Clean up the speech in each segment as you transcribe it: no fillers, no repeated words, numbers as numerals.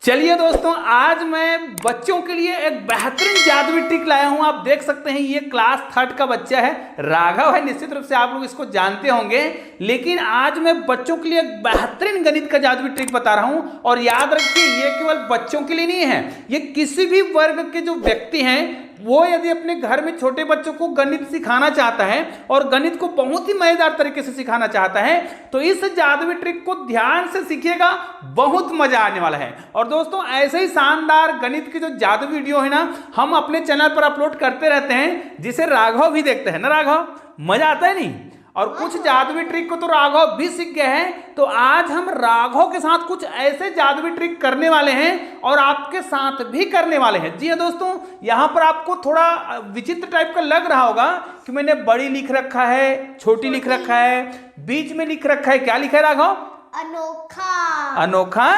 चलिए दोस्तों, आज मैं बच्चों के लिए एक बेहतरीन जादुई ट्रिक लाया हूं। आप देख सकते हैं ये क्लास 3 का बच्चा है, राघव है। निश्चित रूप से आप लोग इसको जानते होंगे, लेकिन आज मैं बच्चों के लिए एक बेहतरीन गणित का जादुई ट्रिक बता रहा हूं। और याद रखिए, ये केवल बच्चों के लिए नहीं है, ये किसी भी वर्ग के जो व्यक्ति हैं वो यदि अपने घर में छोटे बच्चों को गणित सिखाना चाहता है और गणित को बहुत ही मजेदार तरीके से सिखाना चाहता है तो इस जादुई ट्रिक को ध्यान से सीखिएगा, बहुत मजा आने वाला है। और दोस्तों, ऐसे ही शानदार गणित की जो जादू वीडियो है ना, हम अपने चैनल पर अपलोड करते रहते हैं, जिसे राघव भी देखते हैं ना। राघव, मजा आता है नहीं? और कुछ जादुई ट्रिक को तो राघव भी सीख गए हैं, तो आज हम राघव के साथ कुछ ऐसे जादुई ट्रिक करने वाले हैं और आपके साथ भी करने वाले हैं। जी हाँ दोस्तों, यहाँ पर आपको थोड़ा विचित्र टाइप का लग रहा होगा कि मैंने बड़ी लिख रखा है, छोटी लिख रखा है, बीच में लिख रखा है। क्या लिखा है राघव? अनोखा। अनोखा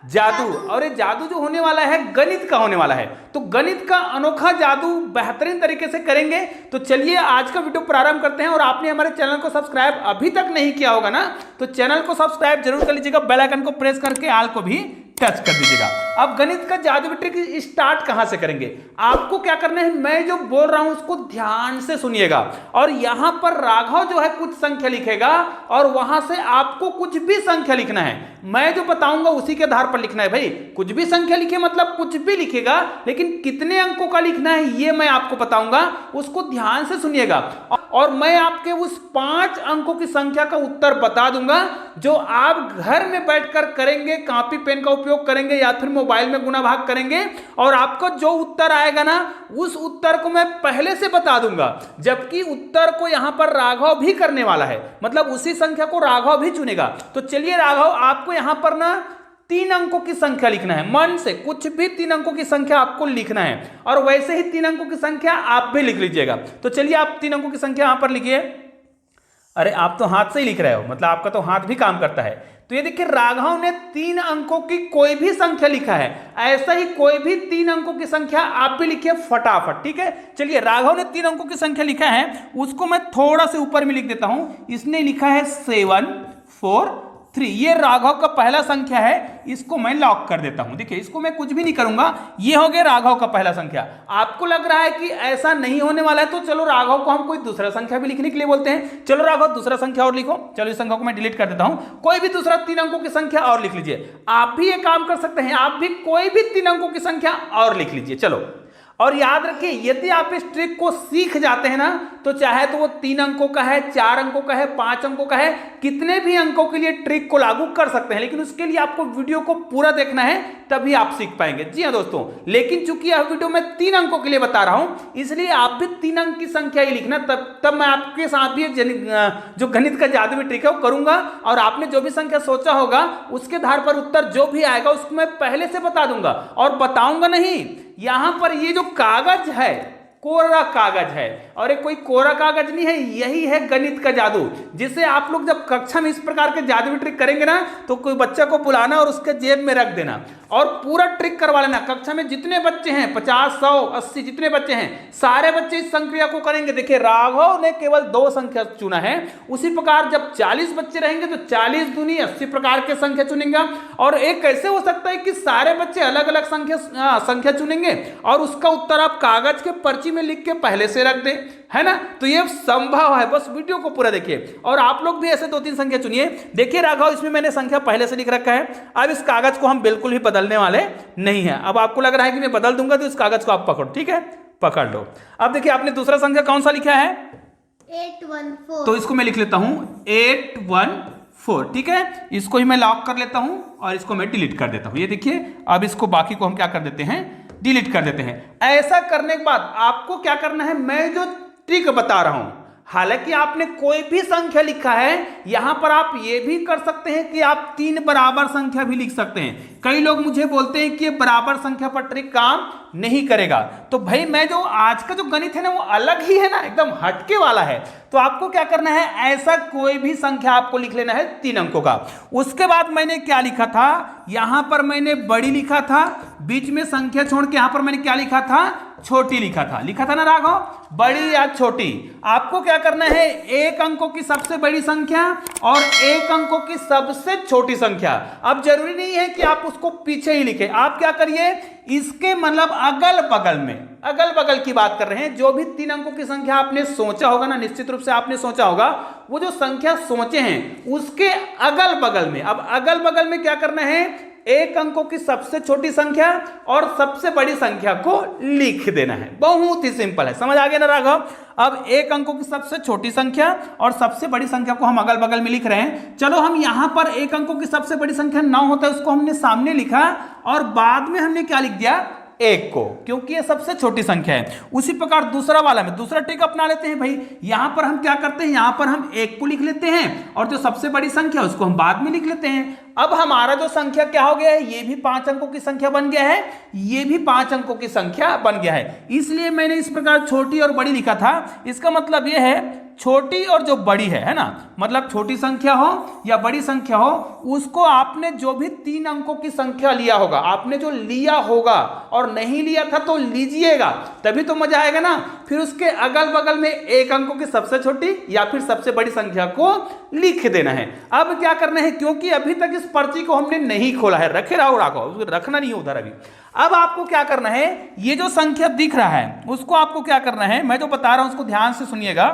जादू। और ये जादू जो होने वाला है गणित का होने वाला है, तो गणित का अनोखा जादू बेहतरीन तरीके से करेंगे। तो चलिए आज का वीडियो प्रारंभ करते हैं। और आपने हमारे चैनल को सब्सक्राइब अभी तक नहीं किया होगा ना, तो चैनल को सब्सक्राइब जरूर कर लीजिएगा, बेल आइकन को प्रेस करके आल को भी टच कर दीजिएगा। अब गणित का जादुई ट्रिक स्टार्ट कहां से करेंगे? आपको क्या करना है, मैं जो बोल रहा हूं उसको ध्यान से सुनिएगा। और यहां पर राघव जो है कुछ संख्या लिखेगा और वहां से आपको कुछ भी संख्या लिखना है। मैं जो बताऊंगा उसी के आधार पर लिखना है भाई। कुछ भी संख्या लिखे मतलब कुछ भी लिखेगा, लेकिन कितने अंकों का लिखना है ये मैं आपको बताऊंगा, उसको ध्यान से सुनिएगा। और मैं आपके उस 5 अंकों की संख्या का उत्तर बता दूंगा, जो आप घर में बैठकर करेंगे, कॉपी पेन का उपयोग करेंगे या फिर मोबाइल में गुणा भाग करेंगे, और आपको जो उत्तर आएगा ना, उस उत्तर को मैं पहले से बता दूंगा, जबकि उत्तर को यहां पर राघव भी करने वाला है, मतलब उसी संख्या को राघव भी चुनेगा। तो चलिए राघव, आपको यहां पर ना 3 अंकों की संख्या लिखना है। मन से कुछ भी 3 अंकों की संख्या आपको लिखना है, और वैसे ही 3 अंकों की संख्या आप भी लिख लीजिएगा। तो चलिए आप 3 अंकों की संख्या यहां पर लिखिए। अरे आप तो हाथ से ही लिख रहे हो, मतलब आपका तो हाथ भी काम करता है। तो ये देखिए, राघव ने 3 अंकों की कोई भी संख्या लिखा है। ऐसा ही कोई भी 3 अंकों की संख्या आप भी लिखिए फटाफट, ठीक है? चलिए, राघव ने 3 अंकों की संख्या लिखा है, उसको मैं थोड़ा से ऊपर में लिख देता हूं। इसने लिखा है 7 4 3। ये राघव का पहला संख्या है, इसको मैं लॉक कर देता हूं। देखिए, इसको मैं कुछ भी नहीं करूंगा, ये हो गया राघव का पहला संख्या। आपको लग रहा है कि ऐसा नहीं होने वाला है, तो चलो राघव को हम कोई दूसरा संख्या भी लिखने के लिए बोलते हैं। चलो राघव, दूसरा संख्या और लिखो। चलो इस संख्या को मैं डिलीट कर देता हूं, कोई भी दूसरा 3 अंकों की संख्या और लिख लीजिए। आप भी ये काम कर सकते हैं, आप भी कोई भी 3 अंकों की संख्या और लिख लीजिए। चलो, और याद रखिए, यदि आप इस ट्रिक को सीख जाते हैं ना, तो चाहे तो वो 3 अंकों का है, 4 अंकों का है, 5 अंकों का है, कितने भी अंकों के लिए ट्रिक को लागू कर सकते हैं। लेकिन उसके लिए आपको वीडियो को पूरा देखना है, तभी आप सीख पाएंगे। जी हाँ दोस्तों, लेकिन चूंकि यह वीडियो मैं 3 अंकों के लिए बता रहा हूं, इसलिए आप भी 3 अंक की संख्या ही लिखना, तब मैं आपके साथ भी जो गणित का जादुई ट्रिक है वो करूंगा। और आपने जो भी संख्या सोचा होगा, उसके आधार पर उत्तर जो भी आएगा उसको मैं पहले से बता दूंगा। और बताऊंगा नहीं, यहां पर ये जो कागज है, कोरा कागज है, और ये कोई कोरा कागज नहीं है, यही है गणित का जादू, जिसे आप लोग जब कक्षा में इस प्रकार के जादुई ट्रिक करेंगे ना, तो कोई बच्चा को बुलाना और उसके जेब में रख देना और पूरा ट्रिक करवा लेना। कक्षा में जितने बच्चे हैं, 50 100 80 जितने बच्चे हैं, सारे बच्चे इस संख्या को करेंगे। देखिए, राघव ने केवल 2 संख्या चुना है, उसी प्रकार जब 40 बच्चे रहेंगे तो 40 दूनी 80 प्रकार के संख्या चुनेंगे। और एक कैसे हो सकता है कि सारे बच्चे अलग अलग संख्या चुनेंगे और उसका उत्तर आप कागज के पर्ची में लिख के पहले से रख दें, है ना? तो ये संभव है, बस वीडियो को पूरा देखिए। और आप लोग भी ऐसे 2-3 संख्या चुनिए। देखिए राघव, इसमें मैंने संख्या पहले से लिख रखा है। अब इस कागज को हम बिल्कुल भी बदलने वाले नहीं है। अब आपको लग रहा है कि मैं बदल दूंगा, तो इस कागज को आप पकड़ो, ठीक है? पकड़ लो। अब देखिए, आपने दूसरा संख्या कौन सा लिखा है? 814। तो इसको मैं लिख लेता हूं 814, ठीक है? इसको ही मैं लॉक कर लेता हूं और इसको मैं डिलीट कर देता हूं। ये देखिए, अब इसको बाकी को हम क्या कर देते हैं, डिलीट कर देते हैं। ऐसा करने के बाद आपको क्या करना है, मैं जो ट्रिक बता रहा हूं, हालांकि आपने कोई भी संख्या लिखा है, यहां पर आप ये भी कर सकते हैं कि आप 3 बराबर संख्या भी लिख सकते हैं। कई लोग मुझे बोलते हैं कि बराबर संख्या पर ट्रिक काम नहीं करेगा, तो भाई मैं जो आज का जो गणित है ना, वो अलग ही है ना, एकदम हटके वाला है। तो आपको क्या करना है, ऐसा कोई भी संख्या आपको लिख लेना है 3 अंकों का। उसके बाद मैंने क्या लिखा था, यहां पर मैंने बड़ी लिखा था, बीच में संख्या छोड़ के यहां पर मैंने क्या लिखा था, छोटी लिखा था ना राघव, बड़ी या छोटी। आपको क्या करना है, एक अंकों की सबसे बड़ी संख्या और एक अंकों की सबसे छोटी संख्या। अब जरूरी नहीं है कि आप उसको पीछे ही लिखें, आप क्या करिए, इसके मतलब अगल बगल में, अगल बगल की बात कर रहे हैं, जो भी 3 अंकों की संख्या आपने सोचा होगा ना, निश्चित रूप से आपने सोचा होगा, वो जो संख्या सोचे हैं उसके अगल बगल में, अब अगल बगल में क्या करना है, एक अंकों की सबसे छोटी संख्या और सबसे बड़ी संख्या को लिख देना है। बहुत ही सिंपल है, समझ आ गया ना राघव। अब एक अंकों की सबसे छोटी संख्या और सबसे बड़ी संख्या को हम अगल बगल में लिख रहे हैं। चलो हम यहां पर एक अंकों की सबसे बड़ी संख्या 9 होता है, उसको हमने सामने लिखा और बाद में हमने क्या लिख दिया, 1 को, क्योंकि ये सबसे छोटी संख्या है। उसी प्रकार दूसरा वाला में दूसरा ट्रिक अपना लेते हैं भाई। यहां पर हम क्या करते हैं, यहां पर हम 1 को लिख लेते हैं और जो सबसे बड़ी संख्या है उसको हम बाद में लिख लेते हैं। अब हमारा जो संख्या क्या हो गया है, ये भी 5 अंकों की संख्या बन गया है, ये भी 5 अंकों की संख्या बन गया है। इसलिए मैंने इस प्रकार छोटी और बड़ी लिखा था। इसका मतलब ये है छोटी और जो बड़ी है ना, मतलब छोटी संख्या हो या बड़ी संख्या हो, उसको आपने जो भी 3 अंकों की संख्या लिया होगा, आपने जो लिया होगा और नहीं लिया था तो लीजिएगा, तभी तो मजा आएगा ना। फिर उसके अगल बगल में एक अंकों की सबसे छोटी या फिर सबसे बड़ी संख्या को लिख देना है। अब क्या करना है, क्योंकि अभी तक इस पर्ची को हमने नहीं खोला है, रखे रहो राघव, रखना नहीं उधर अभी। अब आपको क्या करना है, ये जो संख्या दिख रहा है उसको आपको क्या करना है, मैं जो बता रहा हूं उसको ध्यान से सुनिएगा।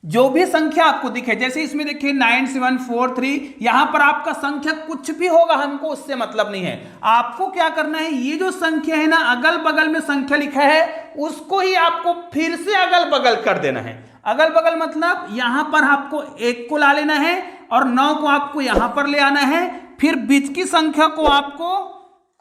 जो भी संख्या आपको दिखे, जैसे इसमें देखिए 9743, यहां पर आपका संख्या कुछ भी होगा, हमको उससे मतलब नहीं है। आपको क्या करना है, ये जो संख्या है ना, अगल बगल में संख्या लिखा है उसको ही आपको फिर से अगल बगल कर देना है। अगल बगल मतलब यहां पर आपको 1 को ला लेना है और 9 को आपको यहां पर ले आना है, फिर बीच की संख्या को आपको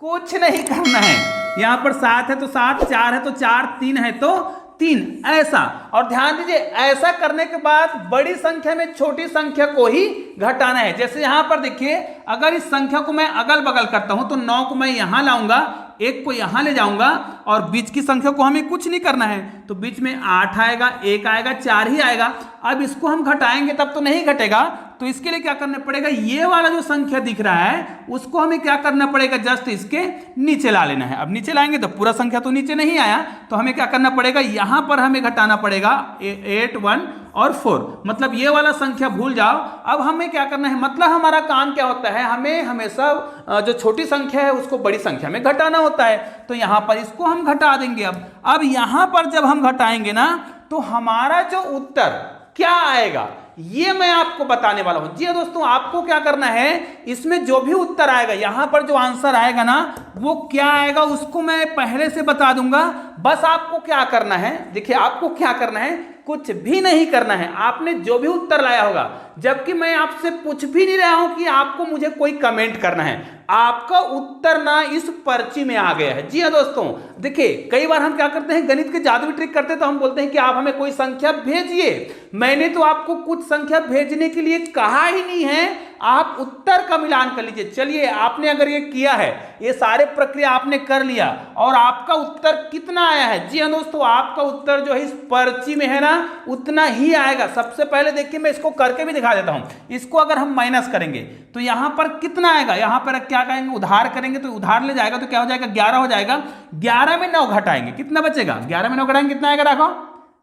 कुछ नहीं करना है। यहां पर 7 है तो 7, 4 है तो 4, 3 है तो 3, ऐसा। और ध्यान दीजिए, ऐसा करने के बाद बड़ी संख्या में छोटी संख्या को ही घटाना है। जैसे यहां पर देखिए, अगर इस संख्या को मैं अगल बगल करता हूं तो 9 को मैं यहां लाऊंगा, 1 को यहां ले जाऊंगा और बीच की संख्या को हमें कुछ नहीं करना है, तो बीच में 8 आएगा, 1 आएगा, 4 ही आएगा। अब इसको हम घटाएंगे तब तो नहीं घटेगा, तो इसके लिए क्या करना पड़ेगा, ये वाला जो संख्या दिख रहा है उसको हमें क्या करना पड़ेगा, जस्ट इसके नीचे ला लेना है। अब नीचे लाएंगे तो पूरा संख्या तो नीचे नहीं आया, तो हमें क्या करना पड़ेगा, यहां पर हमें घटाना पड़ेगा 8, 1 और 4, मतलब ये वाला संख्या भूल जाओ। अब हमें क्या करना है, मतलब हमारा काम क्या होता है, हमें हमेशा जो छोटी संख्या है उसको बड़ी संख्या में घटाना होता है। तो यहां पर इसको हम घटा देंगे। अब यहां पर जब हम घटाएंगे ना, तो हमारा जो उत्तर क्या आएगा ये मैं आपको बताने वाला हूं। जी दोस्तों, आपको क्या करना है, इसमें जो भी उत्तर आएगा, यहां पर जो आंसर आएगा ना, वो क्या आएगा उसको मैं पहले से बता दूंगा। बस आपको क्या करना है, देखिए आपको क्या करना है, कुछ भी नहीं करना है। आपने जो भी उत्तर लाया होगा, जबकि मैं आपसे पूछ भी नहीं रहा हूं कि आपको मुझे कोई कमेंट करना है, आपका उत्तर ना इस पर्ची में आ गया है। जी हाँ दोस्तों, देखिए कई बार हम क्या करते हैं, गणित के जादुई ट्रिक करते हैं, तो हम बोलते हैं कि आप हमें कोई संख्या भेजिए। मैंने तो आपको कुछ संख्या भेजने के लिए कहा ही नहीं है, आप उत्तर का मिलान कर लीजिए। चलिए, आपने अगर ये किया है, ये सारे प्रक्रिया आपने कर लिया और आपका उत्तर कितना आया है। जी हाँ दोस्तों, आपका उत्तर जो है इस पर्ची में है ना, उतना ही आएगा। सबसे पहले देखिए, मैं इसको करके भी दिखा देता हूं। इसको अगर हम माइनस करेंगे तो यहां पर कितना आएगा, यहां पर क्या करेंगे, उधार करेंगे तो उधार ले जाएगा, तो क्या हो जाएगा, 11 हो जाएगा। 11 में 9 घटाएंगे, कितना बचेगा, 11 में 9 घटाएंगे कितना आएगा, राखो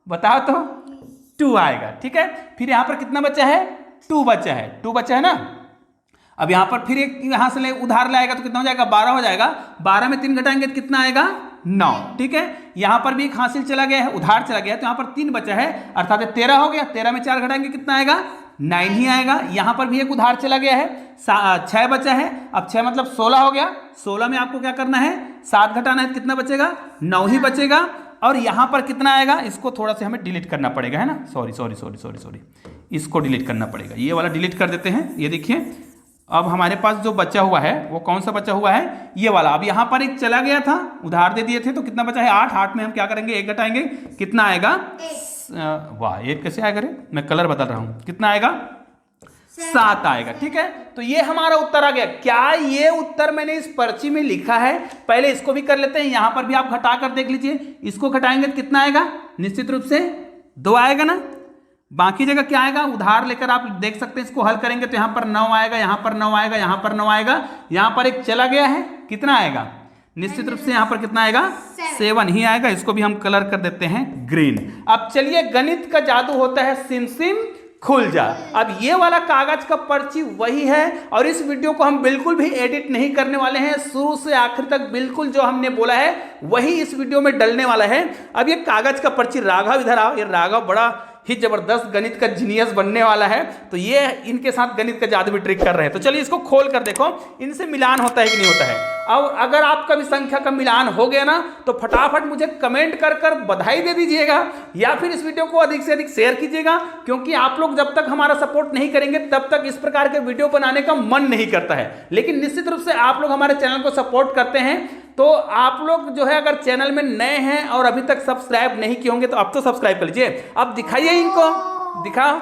बताओ तो, 2 आएगा। ठीक है, फिर यहां पर कितना बचा है, 2 बचा है, 2 बचा है ना। अब यहां पर फिर एक यहां से उधार लाएगा तो कितना हो जाएगा, 12 हो जाएगा। 12 में 3 घटाएंगे तो कितना आएगा, 9। ठीक है, यहां पर भी एक हासिल चला गया है, उधार चला गया है, तो यहां पर 3 बचा है, अर्थात 13 हो गया। 13 में 4 घटाएंगे कितना आएगा, 9 ही आएगा। यहां पर भी एक उधार चला गया है, 6 बचा है। अब 6 मतलब 16 हो गया। 16 में आपको क्या करना है, 7 घटाना है, कितना बचेगा, 9 ही बचेगा। और यहां पर कितना आएगा, इसको थोड़ा सा हमें डिलीट करना पड़ेगा, है ना, सॉरी, इसको डिलीट करना पड़ेगा। ये वाला डिलीट कर देते हैं। ये देखिए, अब हमारे पास जो बचा हुआ है वो कौन सा बचा हुआ है, ये वाला। अब यहां पर एक चला गया था, उधार दे दिए थे, तो कितना बचा है, 8। 8 में हम क्या करेंगे, 1 घटाएंगे, कितना आएगा, वाह 1 कैसे आएगा रे, मैं कलर बदल रहा हूं, कितना आएगा, 7 आएगा। ठीक है, तो ये हमारा उत्तर आ गया। क्या ये उत्तर मैंने इस पर्ची में लिखा है, पहले इसको भी कर लेते हैं। यहां पर भी आप घटा कर देख लीजिए, इसको घटाएंगे तो कितना आएगा, निश्चित रूप से 2 आएगा ना। बाकी जगह क्या आएगा, उधार लेकर आप देख सकते हैं, इसको हल करेंगे तो यहां पर 9 आएगा, यहां पर 9 आएगा, यहां पर 9 आएगा, यहां पर एक चला गया है, कितना आएगा, निश्चित रूप से यहाँ पर कितना आएगा 7 ही आएगा। इसको भी हम कलर कर देते हैं ग्रीन। अब चलिए, गणित का जादू होता है सिम सिम खुल जा। अब ये वाला कागज का पर्ची वही है और इस वीडियो को हम बिल्कुल भी एडिट नहीं करने वाले हैं। शुरू से आखिर तक बिल्कुल जो हमने बोला है वही इस वीडियो में डलने वाला है। अब ये कागज का पर्ची, राघव इधर आओ। ये राघव बड़ा ही जबरदस्त गणित का जीनियस बनने वाला है, तो ये इनके साथ गणित का जादू भी ट्रिक कर रहे हैं। तो चलिए इसको खोल कर देखो, इनसे मिलान होता है कि नहीं होता है। और अगर आपका भी संख्या का मिलान हो गया ना तो फटाफट मुझे कमेंट कर कर बधाई दे दीजिएगा या फिर इस वीडियो को अधिक से अधिक शेयर कीजिएगा, क्योंकि आप लोग जब तक हमारा सपोर्ट नहीं करेंगे तब तक इस प्रकार के वीडियो बनाने का मन नहीं करता है। लेकिन निश्चित रूप से आप लोग हमारे चैनल को सपोर्ट करते हैं, तो आप लोग जो है अगर चैनल में नए हैं और अभी तक सब्सक्राइब नहीं किए होंगे तो अब तो सब्सक्राइब कर लीजिए। अब दिखाइए इनको, दिखाओ,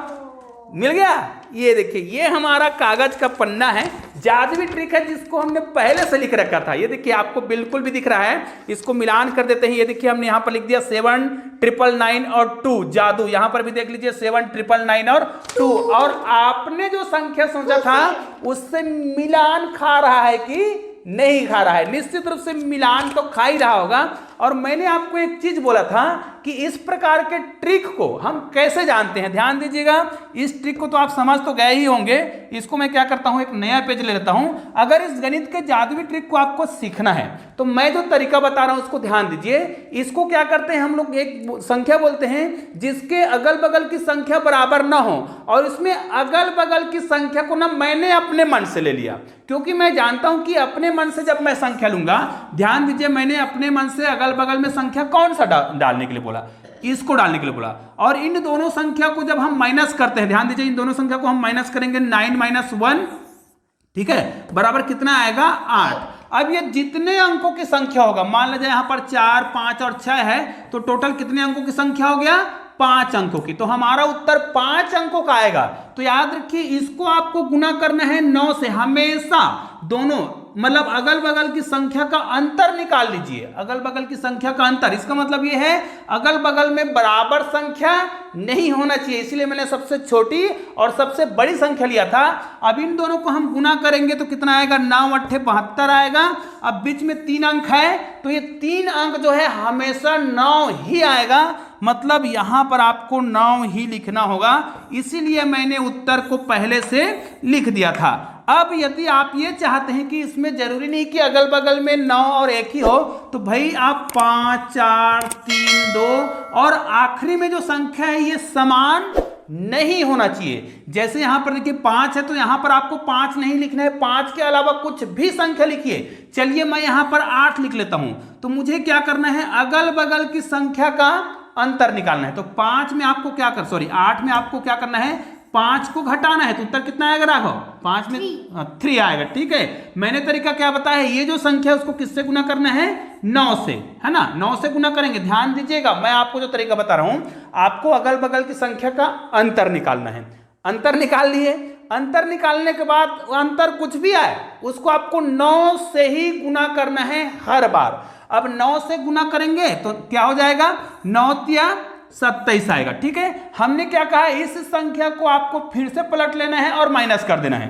मिल गया। ये देखिए, ये हमारा कागज का पन्ना है, जादुई ट्रिक है जिसको हमने पहले से लिख रखा था। ये देखिए आपको बिल्कुल भी दिख रहा है। इसको मिलान कर देते हैं। ये देखिए हमने यहाँ पर लिख दिया 7 999 और 2 जादू। यहाँ पर भी देख लीजिए 7 999 और 2। और आपने जो संख्या सोचा था उससे मिलान खा रहा है कि नहीं खा रहा है? निश्चित रूप से मिलान तो खा ही रहा होगा। और मैंने आपको एक चीज बोला था कि इस प्रकार के ट्रिक को हम कैसे जानते हैं। ध्यान दीजिएगा, इस ट्रिक को तो आप समझ तो गए ही होंगे। इसको मैं क्या करता हूं, एक नया पेज ले लेता हूं। अगर इस गणित के जादुई ट्रिक को आपको सीखना है तो मैं जो तरीका बता रहा हूं उसको ध्यान दीजिए। इसको क्या करते हैं हम लोग, एक संख्या बोलते हैं जिसके अगल बगल की संख्या बराबर ना हो, और इसमें अगल बगल की संख्या को ना मैंने अपने मन से ले लिया, क्योंकि मैं जानता हूं कि अपने मन से जब मैं संख्या लूंगा, ध्यान दीजिए मैंने अपने मन से अगल बगल में संख्या कौन सा डालने के लिए बोला, इसको डालने के लिए बोला। और इन दोनों संख्या को जब हम माइनस करते हैं, ध्यान दीजिए इन दोनों संख्या को हम माइनस करेंगे 9 - 1, ठीक है, बराबर कितना आएगा 8। अब ये जितने अंकों की संख्या होगा, मान लीजिए यहां पर 4, 5 और 6 है, तो टोटल कितने अंकों की संख्या हो गया 5 अंकों की। तो हमारा उत्तर 5 अंकों का आएगा। तो याद रखिए इसको आपको गुना करना है 9 से। हमेशा दोनों मतलब अगल बगल की संख्या का अंतर निकाल लीजिए, अगल बगल की संख्या का अंतर। इसका मतलब ये है अगल बगल में बराबर संख्या नहीं होना चाहिए, इसलिए मैंने सबसे छोटी और सबसे बड़ी संख्या लिया था। अब इन दोनों को हम गुना करेंगे तो कितना आएगा 9 × 8 = 72 आएगा। अब बीच में 3 अंक है तो ये 3 अंक जो है हमेशा 9 ही आएगा, मतलब यहां पर आपको 9 ही लिखना होगा। इसीलिए मैंने उत्तर को पहले से लिख दिया था। अब यदि आप ये चाहते हैं कि इसमें जरूरी नहीं कि अगल बगल में 9 और 1 ही हो, तो भाई आप 5, 4, 3, 2 और आखिरी में जो संख्या है ये समान नहीं होना चाहिए। जैसे यहां पर देखिए 5 है तो यहां पर आपको 5 नहीं लिखना है, 5 के अलावा कुछ भी संख्या लिखिए। चलिए मैं यहां पर 8 लिख लेता हूं। तो मुझे क्या करना है, अगल बगल की संख्या का अंतर निकालना है। तो 8 में आपको क्या करना है, 5 को घटाना है। तो उत्तर कितना आएगा राघव, 5 में 3 आएगा। ठीक है, मैंने तरीका क्या बताया है, ये जो संख्या है उसको किससे गुना करना है 9 से, है ना, 9 से गुना करेंगे। ध्यान दीजिएगा, मैं आपको जो तरीका बता रहा हूं, आपको अगल बगल की संख्या का अंतर निकालना है। अंतर निकाल लिए, अंतर निकालने के बाद अंतर कुछ भी आए उसको आपको 9 से ही गुना करना है हर बार। अब 9 से गुना करेंगे तो क्या हो जाएगा, 9 × 27 आएगा। ठीक है, हमने क्या कहा, इस संख्या को आपको फिर से पलट लेना है और माइनस कर देना है।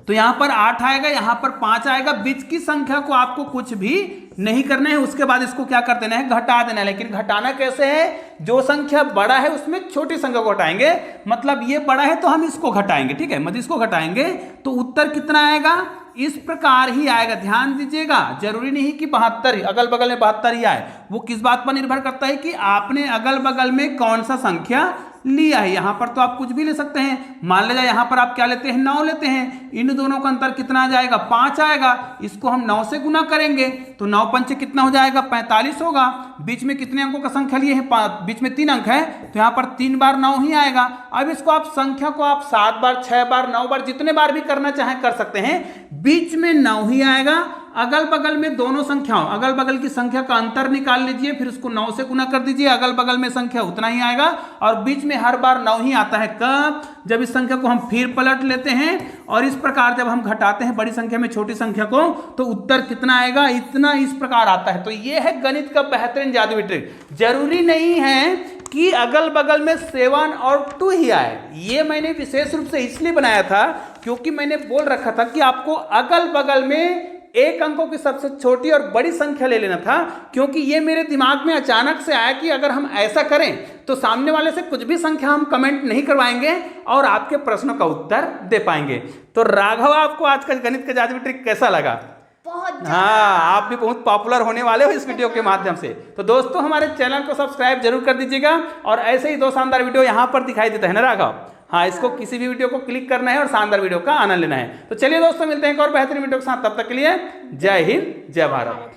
तो यहां पर 8 आएगा, यहां पर 5 आएगा। बीच की संख्या को आपको कुछ भी नहीं करना है, उसके बाद इसको क्या कर देना है, घटा देना है। लेकिन घटाना कैसे है, जो संख्या बड़ा है उसमें छोटी संख्या को घटाएंगे, मतलब ये बड़ा है तो हम इसको घटाएंगे। ठीक है, मतलब इसको घटाएंगे तो उत्तर कितना आएगा, इस प्रकार ही आएगा। ध्यान दीजिएगा, जरूरी नहीं कि 72 अगल बगल में 72 ही आए, वो किस बात पर निर्भर करता है कि आपने अगल बगल में कौन सा संख्या लिया है। यहां पर तो आप कुछ भी ले सकते हैं। मान लीजिए यहां पर आप क्या लेते हैं, 9 लेते हैं। इन दोनों का अंतर कितना आ जाएगा, 5 आएगा। इसको हम 9 से गुना करेंगे तो 9 × 5 कितना हो जाएगा, 45 होगा। बीच में कितने अंकों का संख्या लिए हैं, बीच में 3 अंक है तो यहां पर 3 बार 9 ही आएगा। अब इसको आप संख्या को आप 7 बार, 6 बार, 9 बार, जितने बार भी करना चाहें कर सकते हैं। बीच में 9 ही आएगा। अगल बगल में दोनों संख्याओं, अगल बगल की संख्या का अंतर निकाल लीजिए, फिर उसको 9 से गुना कर दीजिए। अगल बगल में संख्या उतना ही आएगा और बीच में हर बार 9 ही आता है। कब, जब इस संख्या को हम फिर पलट लेते हैं और इस प्रकार जब हम घटाते हैं बड़ी संख्या में छोटी संख्या को, तो उत्तर कितना आएगा, इतना इस प्रकार आता है। तो ये है गणित का बेहतरीन जादुई ट्रिक। जरूरी नहीं है कि अगल बगल में 7 और 2 ही आए। ये मैंने विशेष रूप से इसलिए बनाया था क्योंकि मैंने बोल रखा था कि आपको अगल बगल में एक अंकों की सबसे छोटी और बड़ी संख्या ले लेना था, क्योंकि ये मेरे दिमाग में अचानक से आया कि अगर हम ऐसा करें तो सामने वाले से कुछ भी संख्या हम कमेंट नहीं करवाएंगे और आपके प्रश्नों का उत्तर दे पाएंगे। तो राघव, आपको आज का गणित का जादुई ट्रिक कैसा लगा? बहुत हाँ, आप भी बहुत पॉपुलर होने वाले हो इस वीडियो के माध्यम से। तो दोस्तों, हमारे चैनल को सब्सक्राइब जरूर कर दीजिएगा और ऐसे ही 2 शानदार वीडियो यहाँ पर दिखाई देता है ना राघव? हाँ, इसको किसी भी वीडियो को क्लिक करना है और शानदार वीडियो का आनंद लेना है। तो चलिए दोस्तों, मिलते हैं एक और बेहतरीन वीडियो के साथ। तब तक के लिए जय हिंद, जय भारत।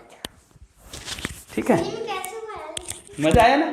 ठीक है, कैसे हुआ? मजा आया ना?